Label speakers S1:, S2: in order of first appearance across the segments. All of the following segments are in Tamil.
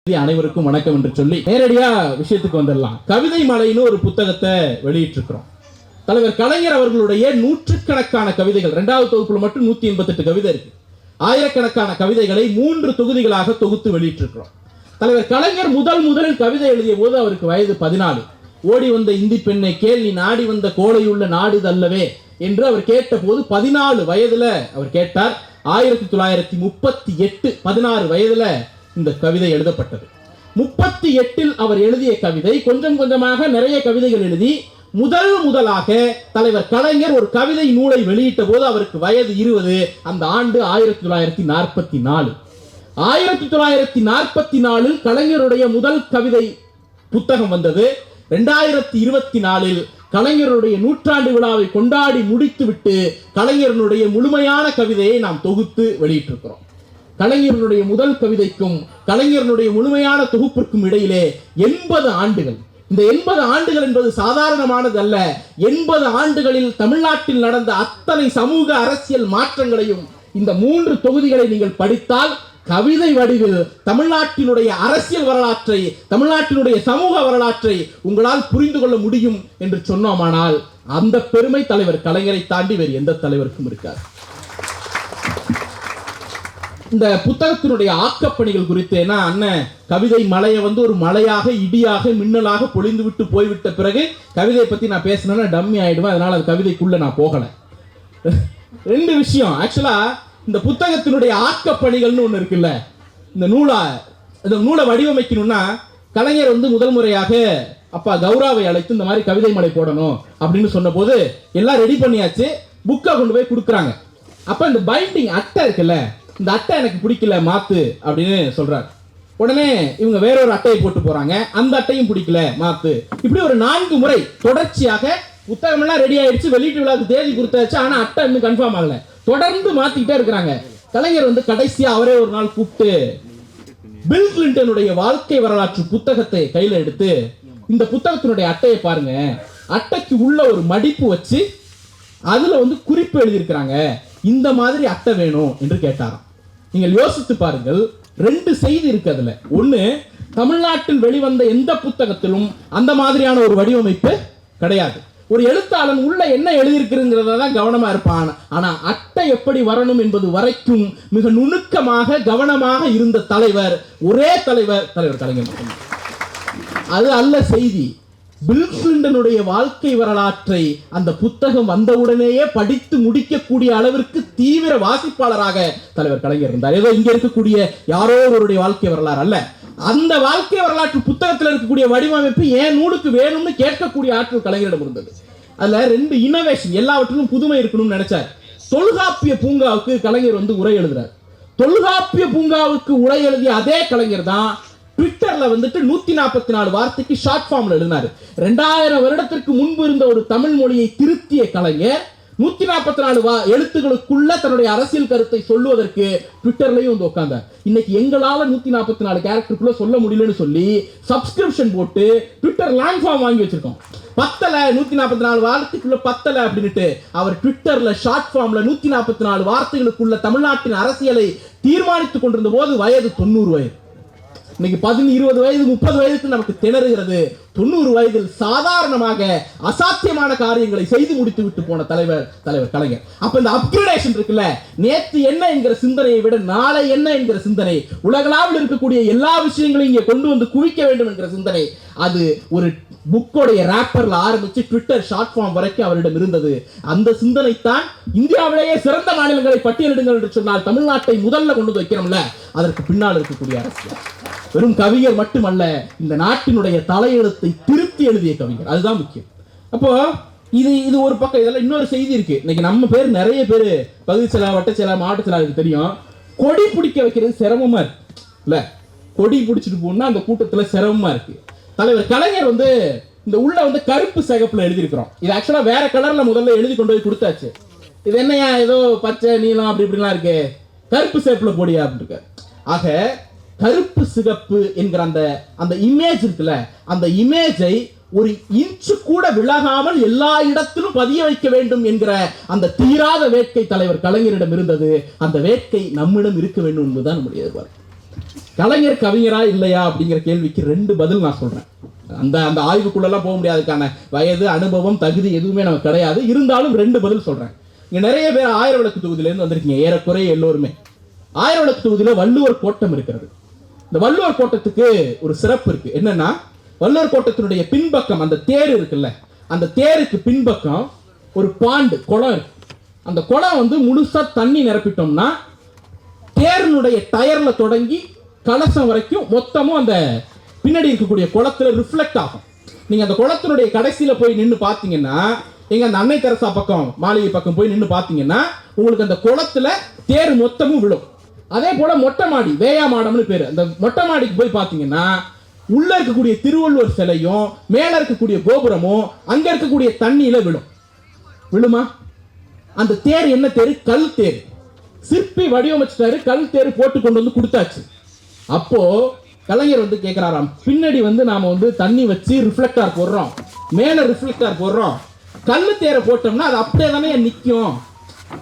S1: அனைவருக்கும் வணக்கம் என்று சொல்லி நேரடியா விஷயத்துக்கு வந்துடலாம். கவிதை மலைன்னு ஒரு புத்தகத்தை வெளியிட்டிருக்கிறோம். தலைவர் கலைஞர் அவர்களுடைய நூற்றுக்கணக்கான கவிதைகள், 2வது தொகுப்புல மட்டும் 188 கவிதை இருக்கு. ஆயிரக்கணக்கான கவிதைகளை 3 தொகுதிகளாக தொகுத்து வெளியிட்டிருக்கிறோம். தலைவர் கலைஞர் முதலில் கவிதை எழுதிய போது அவருக்கு வயது 14. ஓடி வந்த இந்தி பெண்ணை கேள், நீ நாடி வந்த கோடையுள்ள நாடு தல்லவே என்று அவர் கேட்ட போது 14 வயதுல அவர் கேட்டார். 1938 16 வயதுல இந்த கவிதை எழுதப்பட்டது. 38 அவர் எழுதிய கவிதை கொஞ்சம் கொஞ்சமாக நிறைய கவிதைகள் எழுதி முதலாக தலைவர் கலைஞர் ஒரு கவிதை நூலை வெளியிட்ட போது அவருக்கு வயது 20. அந்த ஆண்டு 1944. 1944 கலைஞருடைய முதல் கவிதை புத்தகம் வந்தது. 2024 கலைஞருடைய நூற்றாண்டு விழாவை கொண்டாடி முடித்துவிட்டு கலைஞருடைய முழுமையான கவிதையை நாம் தொகுத்து வெளியிட்டிருக்கிறோம். கலைஞருடைய முதல் கவிதைக்கும் கலைஞருடைய முழுமையான தொகுப்பிற்கும் இடையிலே 80 ஆண்டுகள். இந்த 80 ஆண்டுகள் என்பது சாதாரணமானது அல்ல. 80 ஆண்டுகளில் தமிழ்நாட்டில் நடந்த அத்தனை சமூக அரசியல் மாற்றங்களையும் இந்த 3 தொகுதிகளை நீங்கள் படித்தால் கவிதை வடிவில் தமிழ்நாட்டினுடைய அரசியல் வரலாற்றை, தமிழ்நாட்டினுடைய சமூக வரலாற்றை உங்களால் புரிந்து கொள்ள முடியும் என்று சொன்னோமானால் அந்த பெருமை தலைவர் கலைஞரை தாண்டி வேறு எந்த தலைவருக்கும் இருக்காது. இந்த புத்தகத்தினுடைய ஆக்கப்பணிகள் குறித்து ஏன்னா அண்ணன் கவிதை மலையை ஒரு மலையாக, இடியாக, மின்னலாக பொழிந்து விட்டு போய்விட்ட பிறகு கவிதையை பத்தி நான் பேசினேன்னா டம்மி ஆயிடுவேன். அதனால அந்த கவிதைக்குள்ள நான் போகல. 2 விஷயம். ஆக்சுவலா இந்த புத்தகத்தினுடைய ஆக்கப்பணிகள்னு ஒண்ணு இருக்குல்ல. இந்த நூலை வடிவமைக்கணும்னா கலைஞர் முதல் முறையாக அப்பா கௌராவை அழைத்து இந்த மாதிரி கவிதை மலை போடணும் அப்படின்னு சொன்ன போது எல்லாம் ரெடி பண்ணியாச்சு. புக்கை கொண்டு போய் கொடுக்குறாங்க. அப்ப இந்த பைண்டிங் அட்டை இருக்குல்ல, இந்த அட்டை எனக்கு பிடிக்கல, மாத்து அப்படின்னு சொல்றாரு. உடனே இவங்க வேறொரு அட்டையை போட்டு போறாங்க. அந்த அட்டையும் பிடிக்கல, மாத்து. இப்படி ஒரு 4 முறை தொடர்ச்சியாக புத்தகம் எல்லாம் ரெடி ஆயிடுச்சு, வெளியீட்டு விழாவுக்கு தேதி கொடுத்தாச்சு. ஆனா அட்டை இன்னும் கன்ஃபார்ம் ஆகல. தொடர்ந்து மாத்திக்கிட்டே இருக்கிறாங்க. கலைஞர் கடைசியா அவரே ஒரு நாள் கூப்பிட்டு பில் கிளின்டனுடைய வாழ்க்கை வரலாற்று புத்தகத்தை கையில எடுத்து இந்த புத்தகத்தினுடைய அட்டையை பாருங்க, அட்டைக்கு உள்ள ஒரு மடிப்பு வச்சு அதுல குறிப்பு எழுதியிருக்கிறாங்க, இந்த மாதிரி அட்டை வேணும் என்று கேட்டாராம். நீங்கள் யோசித்து பாருங்கள். 2 செய்தி இருக்கு அதுல. ஒண்ணு, தமிழ்நாட்டில் வெளிவந்த எந்த புத்தகத்திலும் அந்த மாதிரியான ஒரு வடிவமைப்பு கிடையாது. ஒரு எழுத்தாளன் உள்ள என்ன எழுதியிருக்கிறதுங்கிறதான் கவனமா இருப்பான். ஆனா அட்டை எப்படி வரணும் என்பது வரைக்கும் மிக நுணுக்கமாக கவனமாக இருந்த தலைவர், ஒரே தலைவர் கலைஞர் மட்டும். அது அல்ல செய்தி. பில் கிளின்டனுடைய வாழ்க்கை வரலாற்றை அந்த புத்தகம் வந்தவுடனேயே படித்து முடிக்கக்கூடிய அளவிற்கு தீவிர வாசிப்பாளராக தலைவர் கலைஞர் இருந்தார். ஏதோ இங்க இருக்கக்கூடிய யாரோ ஒருவருடைய வாழ்க்கை வரலாறு அல்ல. அந்த வாழ்க்கை வரலாற்று புத்தகத்தில் இருக்கக்கூடிய வடிவமைப்பு ஏன் நூலுக்கு வேணும்னு கேட்கக்கூடிய ஆற்றல் கலைஞரிடம் இருந்தது. அதுல 2 இனோவேஷன், எல்லாவற்றிலும் புதுமை இருக்கணும்னு நினைச்சார். தொல்காப்பிய பூங்காவுக்கு கலைஞர் உரை எழுதுறார். தொல்காப்பிய பூங்காவுக்கு உரை எழுதிய அதே கலைஞர் தான் ட்விட்டர்ல 144 வார்த்தைக்கு ஷார்ட் ஃபார்ம்ல எழுதினாரு. 2000 வருடத்திற்கு முன்பு இருந்த ஒரு தமிழ் மொழியை திருத்திய கலைஞர் 144 எழுத்துக்களுக்குள்ள தன்னுடைய அரசியல் கருத்தை சொல்லுவதற்கு ட்விட்டர்லயும் உட்கார்ந்தார். இன்னைக்கு எங்களால 144 கேரக்டருக்குள்ள சொல்ல முடியலன்னு சொல்லி சப்ஸ்கிரிப்ஷன் போட்டு ட்விட்டர் லாங் ஃபார்ம் வாங்கி வச்சிருக்கோம். பத்தல 144 வார்த்தைக்குள்ள பத்தல அப்படின்ட்டு அவர் ட்விட்டர்ல ஷார்ட் ஃபார்ம்ல 144 வார்த்தைகளுக்குள்ள தமிழ்நாட்டின் அரசியலை தீர்மானித்துக் கொண்டிருந்த போது வயது 90 வயது. இன்னைக்கு 20 வயது 30 வயதுக்கு நமக்கு திணறுகிறது. 90 வயதில் சாதாரணமாக அசாத்தியமான காரியங்களை செய்து முடித்து விட்டு போன தலைவர் கலைஞர். அப்ப இந்த அப்கிரேடேஷன் இருக்குல்ல, நேத்து என்ன என்கிற சிந்தனையை விட நாளை என்ன என்கிற சிந்தனை, உலகளாவில் இருக்கக்கூடிய எல்லா விஷயங்களையும் இங்கே கொண்டு வந்து குவிக்க வேண்டும் என்கிற சிந்தனை, அது ஒரு புக்கோடைய ராப்பர்ல ஆரம்பிச்சு ட்விட்டர் ஷார்ட் ஃபார்ம் வரைக்கும் அவரிடம் இருந்தது. அந்த சிந்தனை தான் இந்தியாவிலேயே சிறந்த மாநிலங்களை பட்டியலிடுங்கள் என்று சொன்னால் தமிழ்நாட்டை முதல்ல கொண்டு வந்து வைக்கிறோம்ல, அதற்கு பின்னால் இருக்கக்கூடிய அரசியல். வெறும் கவிஞர் மட்டுமல்ல, இந்த நாட்டினுடைய தலையெழுத்தை திருத்தி எழுதிய கவிஞர். அதுதான் முக்கியம். அப்போ இது ஒரு பக்கம். இதெல்லாம் இன்னொரு செய்தி இருக்கு. இன்னைக்கு நம்ம பேர் நிறைய பேர் பகுதி செயலா, வட்ட செயலா, மாவட்ட செயலாளருக்கு தெரியும். கொடி பிடிக்க வைக்கிறது சிரமமா இருக்கு இல்ல. கொடி பிடிச்சிட்டு போனா அந்த கூட்டத்துல சிரமமா இருக்கு. தலைவர் கலைஞர் இந்த உள்ள கருப்பு சிகப்புல எழுதியிருக்கிறோம். இது ஆக்சுவலா வேற கலர்ல முதல்ல எழுதி கொண்டு போய் கொடுத்தாச்சு. இது என்னையா ஏதோ பச்சை நீலம் அப்படி இப்படிலாம் இருக்கு, கருப்பு சிகப்புல போடியா அப்படின்னு. ஆக கருப்பு சிகப்பு என்கிற அந்த இமேஜ் இருக்குல்ல, அந்த இமேஜை ஒரு இன்ச்சு கூட விலகாமல் எல்லா இடத்திலும் பதிய வைக்க வேண்டும் என்கிற அந்த தீராத வேட்கை தலைவர் கலைஞரிடம் இருந்தது. அந்த வேட்கை நம்மிடம் இருக்க வேண்டும் என்பதுதான் நம்முடைய எதிர்பார்ப்பு. கலைஞர் கவிஞரா இல்லையா அப்படிங்கிற கேள்விக்கு 2 பதில் நான் சொல்றேன். அந்த அந்த ஆய்வுக்குள்ளெல்லாம் போக முடியாதுக்கான வயது, அனுபவம், தகுதி எதுவுமே நமக்கு கிடையாது. இருந்தாலும் 2 பதில் சொல்றேன். இங்க நிறைய பேர் ஆயிரவிளக்கு தொகுதியிலேருந்து வந்திருக்கீங்க, ஏறக்குறைய எல்லோருமே. ஆயிரவிளக்கு தொகுதியில வள்ளுவர் கோட்டம் இருக்கிறது. இந்த வள்ளுவர் கோட்டத்துக்கு ஒரு சிறப்பு இருக்கு. என்னன்னா, வள்ளுவர் கோட்டத்தினுடைய பின்பக்கம் அந்த தேர் இருக்குல்ல, அந்த தேருக்கு பின்பக்கம் ஒரு பாண்டு, குளம் இருக்கு. அந்த குளம் வந்து முழுசா தண்ணி நிரப்பிட்டோம்னா தேர்னுடைய டயர்ல தொடங்கி கலசம் வரைக்கும் மொத்தமும் அந்த பின்னாடி இருக்கக்கூடிய குளத்துல ரிஃப்ளெக்ட் ஆகும். நீங்க அந்த குளத்தினுடைய கடைசியில போய் நின்று பார்த்தீங்கன்னா, எங்க அந்த அன்னை தெரசா பக்கம், மாளிகை பக்கம் போய் நின்று பார்த்தீங்கன்னா உங்களுக்கு அந்த குளத்துல தேர் மொத்தமும் விழும். அதே போல மொட்டை மாடி, வேயா மாடம்னு பேரு, அந்த மொட்டை மாடிக்கு போய் பார்த்தீங்கன்னா உள்ள இருக்கக்கூடிய திருவள்ளுவர் சிலையும் மேல இருக்கக்கூடிய கோபுரமும் அங்க இருக்கக்கூடிய தண்ணியில விழுமா? அந்த தேர் என்ன தேர்? கல் தேர். சிற்பி வடிவமைச்சிட்டாரு, கல் தேர் போட்டு கொண்டு வந்து கொடுத்தாச்சு. அப்போ கலைஞர் வந்து கேட்கிறாராம், பின்னாடி வந்து நாம வந்து தண்ணி வச்சு ரிஃப்ளெக்டார் போடுறோம், மேல ரிஃப்ளெக்டார் போடுறோம், கல்லு தேரை போட்டோம்னா அது அப்படியே தானே நிற்கும்,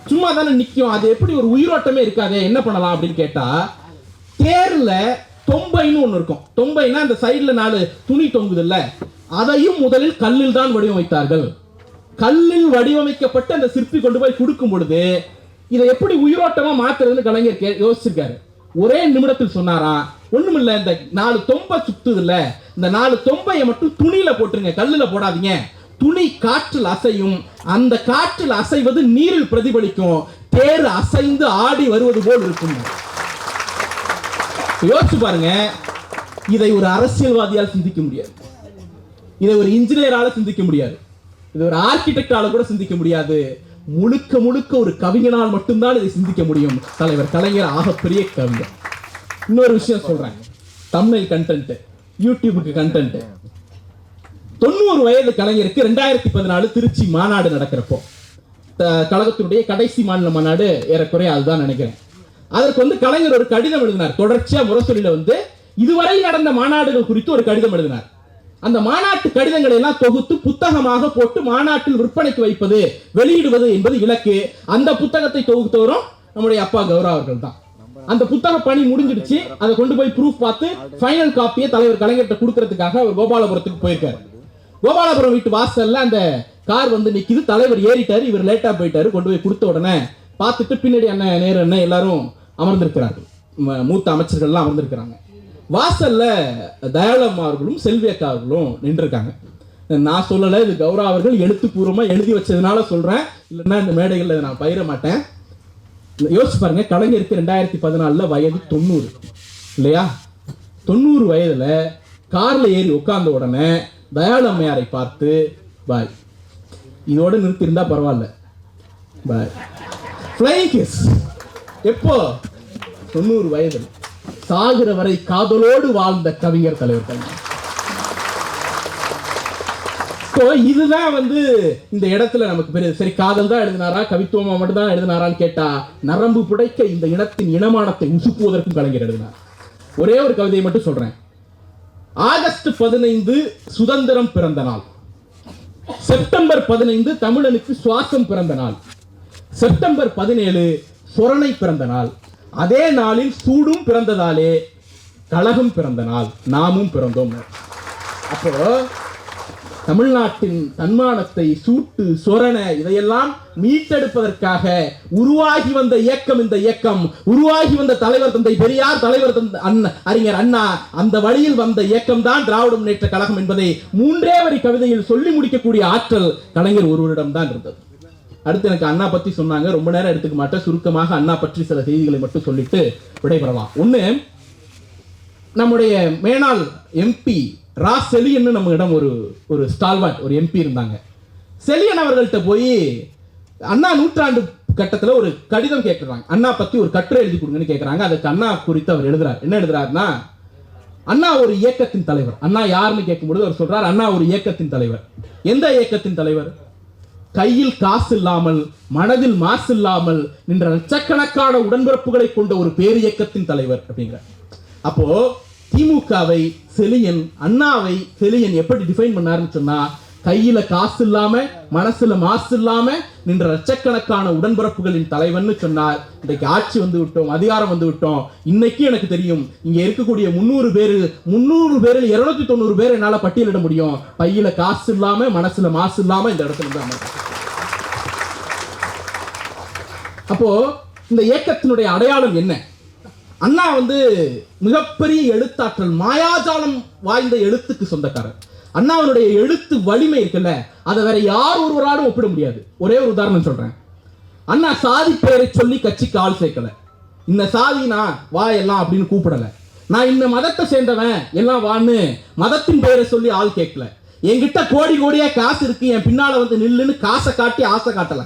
S1: சும்மா தானே நிற்கும், அது எப்படி ஒரு உயிரோட்டமே இருக்காதே, என்ன பண்ணலாம் அப்படின்னு கேட்டா, தேர்ல தொம்பைன்னு ஒன்று இருக்கும். தொம்பைன்னா அந்த சைடுல 4 துணி தொங்குது இல்ல, அதையும் முதலில் கல்லில் தான் வடிவமைத்தார்கள். கல்லில் வடிவமைக்கப்பட்ட அந்த சிற்பி கொண்டு போய் கொடுக்கும் பொழுது இதை எப்படி உயிரோட்டமா மாத்துறதுன்னு கலைஞர் யோசிச்சிருக்காரு. ஒரே நிமிடத்தில் சொன்னாரா, ஒண்ணுமில்ல, இந்த 4 தொம்பை சுத்துது இல்ல, இந்த 4 தொம்பையை மட்டும் துணியில போட்டுருங்க, கல்லுல போடாதீங்க. துணி காற்றில் அசையும், அந்த காற்றில் அசைவது நீரில் பிரதிபலிக்கும், தேர் அசைந்து ஆடி வருவது போல் இருக்கும். யோசிச்சு பாருங்க, இதை ஒரு அரசியல்வாதியால் சிந்திக்க முடியாது, இதை ஒரு இன்ஜினியரால சிந்திக்க முடியாது, இது ஒரு ஆர்கிடெக்டால கூட சிந்திக்க முடியாது. முழுக்க முழுக்க ஒரு கவிஞனால் மட்டும்தான் இதை சிந்திக்க முடியும். தலைவர் கலைஞர் ஆகப்பெரிய கவிஞர். இன்னொரு விஷயம் சொல்றேன், தமிழ் கண்டென்ட், யூடியூபுக்கு கண்டென்ட். 90 வயது கலைஞருக்கு 2014 திருச்சி மாநாடு நடக்கிறப்போ, கழகத்தினுடைய கடைசி மாநில மாநாடு ஏறக்குறைய அதுதான் நினைக்கிறேன். அதற்கு வந்து கலைஞர் ஒரு கடிதம் எழுதினார். தொடர்ச்சியா முரசொலியில வந்து இதுவரை நடந்த மாநாடுகள் குறித்து ஒரு கடிதம் எழுதினார். அந்த மாநாட்டு கடிதங்களை எல்லாம் தொகுத்து புத்தகமாக போட்டு மாநாட்டில் விற்பனைக்கு வைப்பது, வெளியிடுவது என்பது இலக்கு. அந்த புத்தகத்தை தொகுத்தவரும் நம்முடைய அப்பா கௌரா அவர்கள் தான். அந்த புத்தக பணி முடிஞ்சிடுச்சு. அதை கொண்டு போய் ப்ரூஃப் பார்த்து ஃபைனல் காப்பியை தலைவர் கலைஞர்கிட்ட கொடுக்கறதுக்காக அவர் கோபாலபுரத்துக்கு போயிருக்காரு. கோபாலபுரம் வீட்டு வாசல்ல அந்த கார் வந்து நிக்குது. தலைவர் ஏறிட்டாரு, இவர் லேட்டா போயிட்டாரு. கொண்டு போய் கொடுத்த உடனே பார்த்துட்டு பின்னாடி அண்ணன், நேரு அண்ணன் எல்லாரும் அமர்ந்திருக்கிறார்கள், மூத்த அமைச்சர்கள்லாம் அமர்ந்திருக்கிறாங்க. வாசல்ல தயாளம்மா அவர்களும் செல்வி அக்கா அவர்களும் நின்றுருக்காங்க. நான் சொல்லலை, இது கௌரா அவர்கள் எழுத்துப்பூர்வமா எழுதி வச்சதுனால சொல்றேன், இல்லைன்னா இந்த மேடைகளில் நான் பயிர மாட்டேன். யோசிச்சு பாருங்க, கலைஞருக்கு 2014 வயது 90 இல்லையா? 90 வயதுல கார்ல ஏறி உட்கார்ந்த உடனே தயாளம்மையாரை பார்த்து பாய், இதோட நிறுத்திருந்தா பரவாயில்ல, பாய், ஃப்ளைங் கிஸ். எப்போ? 90 வயது, சாகிற வரை காதலோடு வாழ்ந்த கவிஞர் தலைவர் கலைஞர். இதுதான் வந்து இந்த இடத்துல நமக்கு பெரிய. சரி, காதல் தான் எழுதினாரா, கவித்துவமா மட்டும் தான் எழுதினாரான்னு கேட்டா, நரம்பு புடைக்க இந்த இனத்தின் இனமானத்தை உசுப்புவதற்கும் கலைஞர் எழுதினார். ஒரே ஒரு கவிதையை மட்டும் சொல்றேன். ஆகஸ்ட் 15 சுதந்திரம் பிறந்த நாள், செப்டம்பர் 15 தமிழனுக்கு சுவாசம் பிறந்த நாள், செப்டம்பர் 17 சொரணை பிறந்த நாள், அதே நாளில் சூடும் பிறந்ததாலே கழகம் பிறந்த நாள், நாமும் பிறந்தோம். அப்போ தமிழ்நாட்டின் தன்மானத்தை, சூட்டு சொரண இதையெல்லாம் மீட்டெடுப்பதற்காக உருவாகி வந்த இயக்கம் இந்த இயக்கம். உருவாகி வந்த தலைவர் தந்தை பெரியார், தலைவர் அறிஞர் அண்ணா, அந்த வழியில் வந்த இயக்கம் தான் திராவிட முன்னேற்ற கழகம் என்பதை 3 வரி கவிதையில் சொல்லி முடிக்கக்கூடிய ஆற்றல் கலைஞர் ஒருவரிடம் தான் இருந்தது. அடுத்து எனக்கு அண்ணா பத்தி சொன்னாங்க, ரொம்ப நேரம் எடுத்துக்க மாட்டேன், சுருக்கமாக அண்ணா பற்றி சில செய்திகளை மட்டும் சொல்லிட்டு விடைபெறலாம். ஒண்ணு, நம்முடைய மேனாள் எம்பி ரா செலியன் நம்மிடம் ஒரு ஸ்டால்வார்ட் ஒரு எம்பி இருந்தாங்க. செலியன் அவர்கள்ட்ட போய் அண்ணா 100ஆண்டு கட்டத்தில் ஒரு கடிதம் கேட்குறாங்க, அண்ணா பத்தி ஒரு கட்டுரை எழுதி கொடுங்கன்னு கேட்குறாங்க. அதுக்கு அண்ணா குறித்து அவர் எழுதுறார். என்ன எழுதுறாருன்னா, அண்ணா ஒரு இயக்கத்தின் தலைவர். அண்ணா யாருன்னு கேட்கும்போது அவர் சொல்றார், அண்ணா ஒரு இயக்கத்தின் தலைவர். எந்த இயக்கத்தின் தலைவர்? கையில் காசு இல்லாமல், மனதில் மாசு இல்லாமல் நின்ற லட்சக்கணக்கான உடன்பிறப்புகளை கொண்ட ஒரு பேரியக்கத்தின் தலைவர் அப்படிங்கிற. அப்போ திமுகவை செலியன், அண்ணாவை செலியன் எப்படி டிஃபைன் பண்ணாருன்னு சொன்னா, கையில காசு இல்லாம மனசுல மாசு இல்லாம நின்ற லட்சக்கணக்கான உடன்பிறப்புகளின் தலைவன் சொன்னார். இன்றைக்கு ஆட்சி வந்து விட்டோம், அதிகாரம் வந்து விட்டோம். இன்னைக்கு எனக்கு தெரியும், இங்க இருக்கக்கூடிய 300 பேரில் 290 பேர் என்னால பட்டியலிட முடியும். பையில காசு இல்லாம மனசுல மாசு இல்லாம இந்த இடத்துல இருந்தாங்க. அப்போ இந்த இயக்கத்தினுடைய அடையாளம் என்ன? அண்ணா வந்து மிகப்பெரிய எழுத்தாற்றல், மாயாஜாலம் வாய்ந்த எழுத்துக்கு சொந்தக்காரர். அண்ணாவுடைய எழுத்து வலிமை இருக்குல்ல, அதை வேற யார் ஒருவராலும் ஒப்பிட முடியாது. ஒரே ஒரு உதாரணம் சொல்றேன். அண்ணா சாதி பெயரை சொல்லி கட்சிக்கு ஆள் சேர்க்கல. இந்த சாதினா வா எல்லாம் அப்படின்னு கூப்பிடல. நான் இந்த மதத்தை சேர்ந்தவன் எல்லாம் வான்னு மதத்தின் பெயரை சொல்லி ஆள் கேட்கல. என்கிட்ட கோடி கோடியா காசு இருக்கு, என் பின்னால வந்து நில்லுன்னு காசை காட்டி ஆசை காட்டல.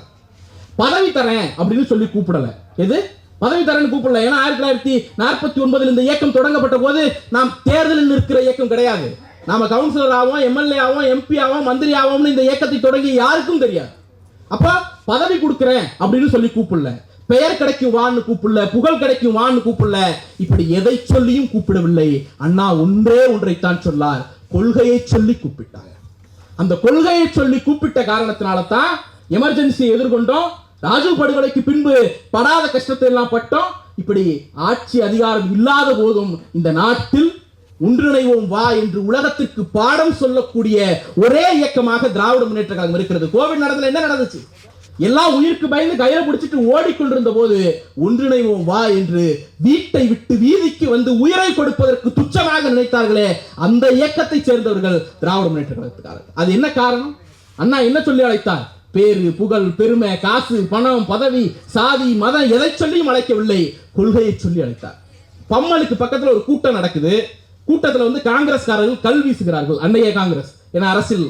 S1: பதவி தரேன் அப்படின்னு சொல்லி கூப்பிடல. எது பதவி தரேன்னு கூப்பிடல. ஏன்னா 1949 இந்த இயக்கம் தொடங்கப்பட்ட போது நாம் தேர்தலில் நிற்கிற இயக்கம் கிடையாது. நாம கவுன்சிலர் ஆவோம், எம்எல்ஏ ஆவோம், எம்பி ஆவோம், மந்திரி ஆவோம்னு இந்த இயக்கத்தை தொடங்கி யாருக்கும் தெரியாது. அப்ப பதவி கொடுக்கிறேன் அப்படின்னு சொல்லி கூப்பிடல, பெயர் கிடைக்கும் வான்னு கூப்பிடல, புகழ் கிடைக்கும் வான்னு கூப்பிடல. இப்படி எதை சொல்லியும் கூப்பிடவில்லை. அண்ணா ஒன்றே ஒன்றைத்தான் சொல்லார், கொள்கையை சொல்லி கூப்பிட்டார். அந்த கொள்கையை சொல்லி கூப்பிட்ட காரணத்தினால தான் எமர்ஜென்சியை எதிர்கொண்டோம். ராஜீவ் படுகொலைக்கு பின்பு படாத கஷ்டத்தை எல்லாம் பட்டோம். இப்படி ஆட்சி அதிகாரம் இல்லாத போதும் இந்த நாட்டில் ஒன்றிணைவோம் வா என்று உலகத்திற்கு பாடம் சொல்லக்கூடிய ஒரே இயக்கமாக திராவிட முன்னேற்ற கழகம் இருக்கிறது. கோவிட் நடந்ததுல என்ன நடந்துச்சு? எல்லாம் உயிருக்கு பயந்து கையில பிடிச்சிட்டு ஓடிக்கொண்டிருந்த போது ஒன்றிணைவோம் வா என்று வீட்டை விட்டு வீதிக்கு வந்து உயிரை கொடுப்பதற்கு துச்சமாக நினைத்தார்களே, அந்த இயக்கத்தை சேர்ந்தவர்கள் திராவிட முன்னேற்ற கழகத்துக்காரர்கள். அது என்ன காரணம்? அண்ணா என்ன சொல்லி அழைத்தார்? பேரு, புகழ், பெருமை, காசு, பணம், பதவி, சாதி, மதம் எதை சொல்லியும் அழைக்கவில்லை, கொள்கையை சொல்லி அழைத்தார். பம்மலுக்கு பக்கத்தில் ஒரு கூட்டம் நடக்குது. கூட்டத்தில் வந்து காங்கிரஸ்காரர்கள் கல் வீசுகிறார்கள். அன்னைய காங்கிரஸ், ஏன்னா அரசியல்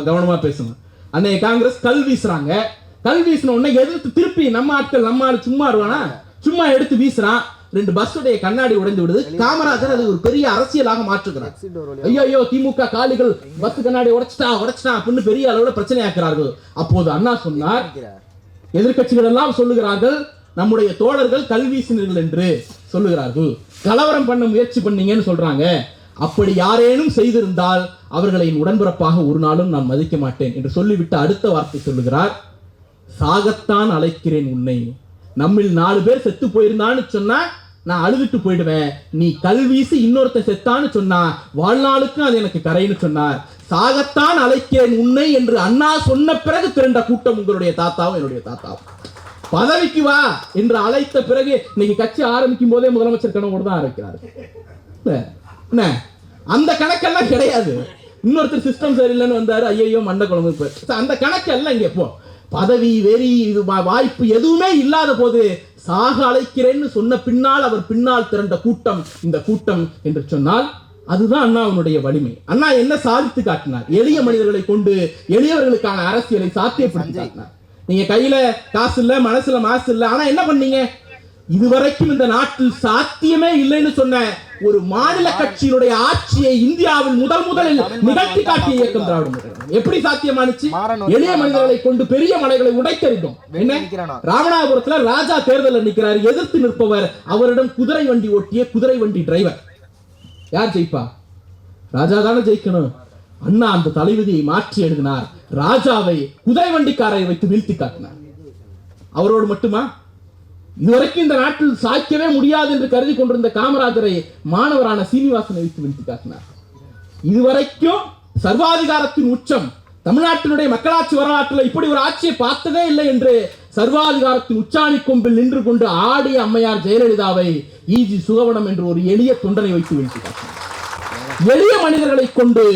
S1: கவனமா பேசணும். அன்னைய காங்கிரஸ் கல் வீசுறாங்க. கல் வீசின உடனே எதிர்த்து திருப்பி நம்ம ஆள் சும்மா இருவானா, சும்மா எடுத்து வீசுறான். 2 பஸ்ஸுடைய கண்ணாடி உடைந்து விடுது. காமராஜர் அது ஒரு பெரிய அரசியலாக மாற்றுகிறார். ஐயோ திமுக காலிகள் பஸ் கண்ணாடி உடைச்சிட்டா அப்படின்னு பெரிய அளவுல பிரச்சனை ஆக்குறார்கள். அப்போது அண்ணா சொன்னார், எதிர்கட்சிகள் எல்லாம் சொல்லுகிறார்கள் நம்முடைய தோழர்கள் கல்வீசினர்கள் என்று சொல்லுகிறார்கள், கலவரம் பண்ண முயற்சி பண்ணீங்கன்னு சொல்றாங்க. அப்படி யாரேனும் செய்திருந்தால் அவர்களை உடன்பிறப்பாக ஒரு நாளும் நான் மதிக்க மாட்டேன் என்று சொல்லிவிட்டு அடுத்த வார்த்தை சொல்லுகிறார், சாகத்தான் அழைக்கிறேன் உன்னை. நம்மில் 4 பேர் செத்து போயிருந்தான்னு சொன்னா நான் அழுதுட்டு போயிடுவேன். நீ கல்வீசி இன்னொருத்த செத்தான்னு சொன்னா வாழ்நாளுக்கும் அது எனக்கு கரைன்னு சொன்னார். சாகத்தான் அழைக்கிறேன் உன்னை என்று அண்ணா சொன்ன பிறகு திரண்ட கூட்டம் உங்களுடைய தாத்தாவும் என்னுடைய தாத்தாவும். பதவிக்கு வா என்று அழைத்த பிறகு இன்னைக்கு கட்சி ஆரம்பிக்கும் போதே முதலமைச்சர் கனவோடு தான் ஆரம்பிக்கிறார். அந்த கணக்கெல்லாம் கிடையாது. இன்னொருத்தர் சிஸ்டம் சரியில்லைன்னு வந்தாரு, ஐயோ மண்ட குழம்பு. அந்த கணக்கெல்லாம் இங்க போ பதவி வெறி இது வாய்ப்பு எதுவுமே இல்லாத போது சாக அழைக்கிறேன்னு சொன்ன பின்னால் அவர் பின்னால் திரண்ட கூட்டம் இந்த கூட்டம் என்று சொன்னால் அதுதான் அண்ணாவுடைய வலிமை. அண்ணா என்ன சாதித்து காட்டினார்? எளிய மனிதர்களை கொண்டு எளியவர்களுக்கான அரசியலை சாத்தியப்படுத்தி காட்டினார். நீங்க கையில காசு இல்ல, மனசுல மாசு இல்ல, ஆனா என்ன பண்ணீங்க? இதுவரைக்கும் இந்த நாட்டில் சாத்தியமே இல்லைன்னு சொன்ன ஒரு மாநில கட்சியினுடைய ஆட்சியை இந்தியாவில் முதலில் நிகழ்த்தி காட்டிய இயக்கம் திராவிட முன்னேற்ற. எப்படி சாத்தியமானுச்சு? எளிய மனிதர்களை கொண்டு பெரிய மலைகளை உடைத்தறிந்தோம். என்ன? ராமநாதபுரத்துல ராஜா தேர்தல் நிற்கிறார், எதிர்த்து நிற்பவர் அவரிடம் குதிரை வண்டி ஓட்டிய குதிரை வண்டி டிரைவர். யார் ஜெயிப்பா? ராஜா தானே ஜெயிக்கணும். அண்ணா அந்த தலைவிதியை மாற்றி எழுதினார். ராஜாவை குதிரை வண்டிக்காரை வைத்து வீழ்த்தி காட்டினார். அவரோடு மட்டுமா? இதுவரைக்கும் இந்த நாட்டில் சாய்க்கவே முடியாது என்று கருதி கொண்டிருந்த காமராஜரை மாணவரான சீனிவாசனை வைத்து வீழ்த்தி காட்டினார். இதுவரைக்கும் சர்வாதிகாரத்தின் உச்சம், தமிழ்நாட்டினுடைய மக்களாட்சி வரலாற்றில் இப்படி ஒரு ஆட்சியை பார்த்ததே இல்லை என்று சர்வாதிகாரத்தின் உச்சாணி கொம்பில் நின்று கொண்டு ஆடிய அம்மையார் ஜெயலலிதாவை ஈஜி சுகவனம் என்று ஒரு எளிய தொண்டனை வைத்து வீழ்த்தி காட்டினார். எளிய மனிதர்களை கொண்டு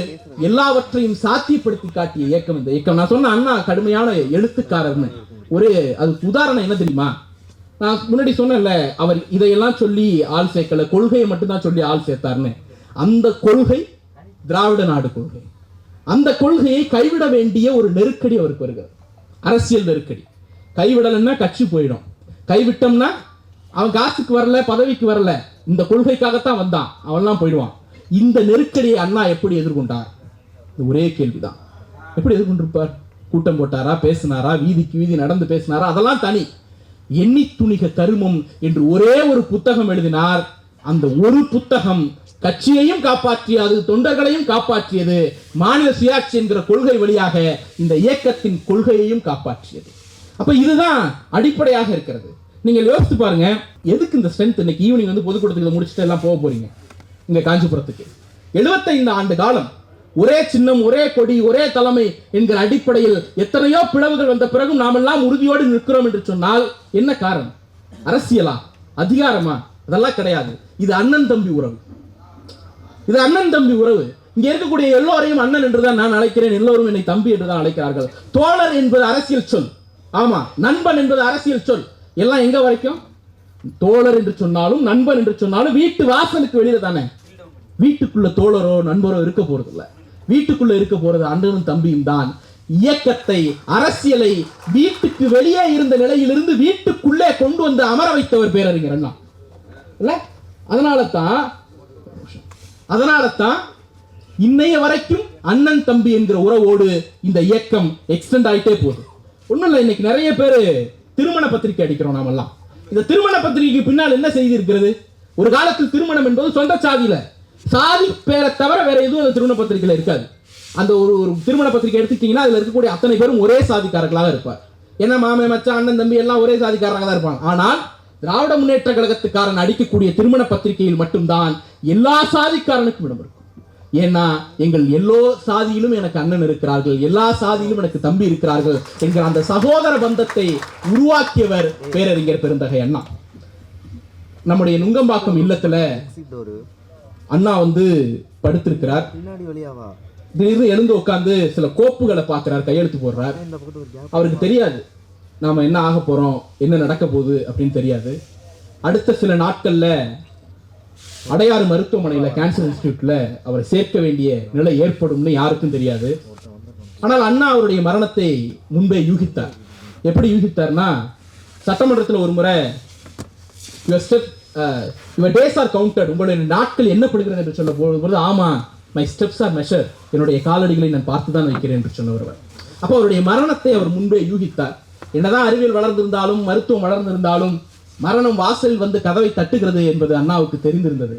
S1: எல்லாவற்றையும் சாத்தியப்படுத்தி காட்டிய இயக்கம் இந்த இயக்கம். நான் சொன்ன அண்ணா கடுமையான எழுத்துக்காரர்னு ஒரு அதுக்கு உதாரணம் என்ன தெரியுமா? நான் முன்னாடி சொன்னேன்ல, அவர் இதையெல்லாம் சொல்லி ஆள் சேர்க்கல, கொள்கையை மட்டும்தான் சொல்லி ஆள் சேர்த்தார்னு. அந்த கொள்கை திராவிட நாடு கொள்கை. அந்த கொள்கையை கைவிட வேண்டிய ஒரு நெருக்கடி அவருக்கு வருகிறது, அரசியல் நெருக்கடி. கைவிடலைன்னா கட்சி போயிடும், கைவிட்டோம்னா அவன் காசுக்கு வரல, பதவிக்கு வரல, இந்த கொள்கைக்காகத்தான் வந்தான், அவன்லாம் போயிடுவான். இந்த நெருக்கடியை அண்ணா எப்படி எதிர்கொண்டார்? ஒரே கேள்விதான். எப்படி எதிர்கொண்டிருப்பார்? கூட்டம் போட்டாரா, பேசினாரா, வீதிக்கு வீதி நடந்து பேசினாரா? அதெல்லாம் தனி. எண்ணி துணிக தருமம் என்று ஒரே ஒரு புத்தகம் எழுதினார். அந்த ஒரு புத்தகம் கட்சியையும் காப்பாற்றியது, தொண்டர்களையும் காப்பாற்றியது, மாநில சுயாட்சி என்கிற கொள்கை வழியாக இந்த இயக்கத்தின் கொள்கையையும் காப்பாற்றியது. அப்ப இதுதான் அடிப்படையாக இருக்கிறது. நீங்க யோசித்து பாருங்க, எதுக்கு இந்த ஸ்ட்ரென்த்? இன்னைக்கு ஈவினிங் வந்து பொதுக்கூட்டத்துக்கு முடிச்சுட்டு எல்லாம் போக போறீங்க இங்க காஞ்சிபுரத்துக்கு. 75 ஆண்டு காலம் ஒரே சின்னம், ஒரே கொடி, ஒரே தலைமை என்கிற அடிப்படையில் எத்தனையோ பிளவுகள் வந்த பிறகும் நாமெல்லாம் உறுதியோடு நிற்கிறோம் என்று சொன்னால் என்ன காரணம்? அரசியலா, அதிகாரமா? அதெல்லாம் கிடையாது. இது அண்ணன் தம்பி உறவு. இது அண்ணன் தம்பி உறவு. இங்க இருக்கக்கூடிய எல்லோரையும் அண்ணன் என்றுதான் நான் அழைக்கிறேன், எல்லோரும் என்னை தம்பி என்றுதான் அழைக்கிறார்கள். தோழர் என்பது அரசியல் சொல். ஆமா, நண்பன் என்பது அரசியல் சொல். எல்லாம் எங்க வரைக்கும்? தோழர் என்று சொன்னாலும் நண்பன் என்று சொன்னாலும் வீட்டு வாசலுக்கு வெளியில தானே. வீட்டுக்குள்ள தோழரோ நண்பரோ இருக்க போறது இல்ல. வீட்டுக்குள்ள இருக்க போறது அண்ணனும் தம்பியும் தான். இயக்கத்தை, அரசியலை வீட்டுக்கு வெளியே இருந்த நிலையிலிருந்து வீட்டுக்குள்ளே கொண்டு வந்து அமர வைத்தவர் பேரறிஞர் அண்ணா இல்ல. அதனால தான் இன்னைய வரைக்கும் அண்ணன் தம்பி என்கிற உறவோடு இந்த இயக்கம் எக்ஸ்டெண்ட் ஆயிட்டே போகுது. ஒண்ணும் இல்லை, இன்னைக்கு நிறைய பேர் திருமண பத்திரிகை அடிக்கிறோம் நாமெல்லாம். இந்த திருமண பத்திரிகைக்கு பின்னால் என்ன செய்தி இருக்கிறது? ஒரு காலத்தில் திருமணம் என்பது சொந்த சாதியில, சாதி பேரை தவிர வேற எதுவும் அந்த திருமண பத்திரிகையில இருக்காது. அந்த ஒரு திருமண பத்திரிகை எடுத்துக்கிட்டீங்கன்னா அதுல இருக்கக்கூடிய அத்தனை பேரும் ஒரே சாதிக்காரர்களாக இருப்பார். ஏன்னா மாமே, மச்சான், அண்ணன், தம்பி எல்லாம் ஒரே சாதிக்காரராக தான் இருப்பாங்க. ஆனால் திராவிட முன்னேற்ற கழகத்துக்காரன் அடிக்கக்கூடிய திருமண பத்திரிகையில் மட்டும்தான் எல்லா சாதிக்காரனுக்கும் இடம் இருக்கும். ஏன்னா எங்கள் எல்லோ சாதியிலும் எனக்கு அண்ணன் இருக்கிறார்கள், எல்லா சாதியிலும் எனக்கு தம்பி இருக்கிறார்கள் என்கிற அந்த சகோதர பந்தத்தை உருவாக்கியவர் பேரறிஞர் பெருந்தகை அண்ணா. நம்முடைய நுங்கம்பாக்கம் இல்லத்துல அண்ணா வந்து படுத்திருக்கிறார். திடீர்னு எழுந்து உட்கார்ந்து சில கோப்புகளை பார்க்கிறார், கையெழுத்து போடுறார். அவருக்கு தெரியாது நாம என்ன ஆக போறோம், என்ன நடக்க போகுது அப்படின்னு தெரியாது. அடுத்த சில நாட்கள்ல அடையாறு மருத்துவமனையில, கேன்சர் இன்ஸ்டிடியூட்ல அவரை சேர்க்க வேண்டிய நிலை ஏற்படும்னு யாருக்கும் தெரியாது. ஆனால் அண்ணா அவருடைய மரணத்தை முன்பே யூகித்தார். எப்படி யூகித்தார்னா, சட்டமன்றத்தில் ஒரு முறை யுவர் டேஸ் ஆர் கவுண்டட், உங்களுடைய நாட்கள் எண்ணப்படுகிறது என்று சொல்ல போது, ஆமா மை ஸ்டெப்ஸ் ஆர் மெஷர், என்னுடைய காலடிகளை நான் பார்த்துதான் வைக்கிறேன் என்று சொன்னவர். அப்போ அவருடைய மரணத்தை அவர் முன்பே யூகித்தார். என்னதான் அறிவியல் வளர்ந்திருந்தாலும், மருத்துவம் வளர்ந்திருந்தாலும், மரணம் வாசல் வந்து கதவை தட்டுகிறது என்பது அண்ணாவுக்கு தெரிந்திருந்தது.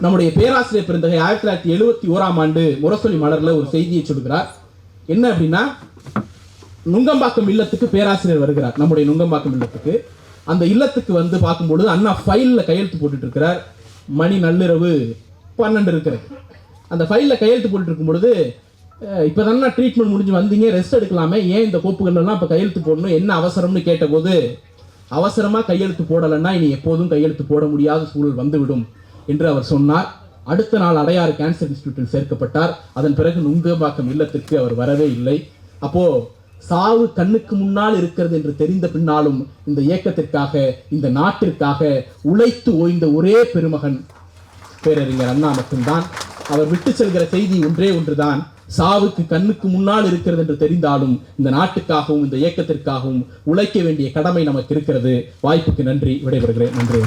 S1: நம்முடைய பேராசிரியர் பெருந்தகை 1971ஆம் ஆண்டு முரசொலி மலர்ல ஒரு செய்தியை சொல்கிறார். என்ன அப்படின்னா, நுங்கம்பாக்கம் இல்லத்துக்கு பேராசிரியர் வருகிறார். நம்முடைய நுங்கம்பாக்கம் இல்லத்துக்கு. அந்த இல்லத்துக்கு வந்து பார்க்கும்பொழுது அண்ணா ஃபைல்ல கையெழுத்து போட்டுட்டு இருக்கிறார். மணி நள்ளிரவு 12 இருக்கிறது. அந்த ஃபைல்ல கையெழுத்து போட்டு இருக்கும் பொழுது, இப்போதானே ட்ரீட்மெண்ட் முடிஞ்சு வந்தீங்க, ரெஸ்ட் எடுக்கலாமே, ஏன் இந்த கோப்புகள் எல்லாம் இப்போ கையெழுத்து போடணும், என்ன அவசரம்னு கேட்டபோது, அவசரமா கையெழுத்து போடலைன்னா இனி எப்போதும் கையெழுத்து போட முடியாத சூழல் வந்துவிடும் என்று அவர் சொன்னார். அடுத்த நாள் அடையாறு கேன்சர் இன்ஸ்டிடியூட்டில் சேர்க்கப்பட்டார். அதன் பிறகு நுங்கம்பாக்கம் இல்லத்திற்கு அவர் வரவே இல்லை. அப்போ சாவு கண்ணுக்கு முன்னால் இருக்கிறது என்று தெரிந்த பின்னாலும் இந்த இயக்கத்திற்காக, இந்த நாட்டிற்காக உழைத்து ஓய்ந்த ஒரே பெருமகன் பேரறிஞர் அண்ணா மட்டும்தான். அவர் விட்டு செல்கிற செய்தி ஒன்றே ஒன்றுதான், சாவுக்கு கண்ணுக்கு முன்னால் இருக்கிறது என்று தெரிந்தாலும் இந்த நாட்டுக்காகவும் இந்த இயக்கத்திற்காகவும் உழைக்க வேண்டிய கடமை நமக்கு இருக்கிறது. வாய்ப்புக்கு நன்றி, விடைபெறுகிறேன். நன்றி.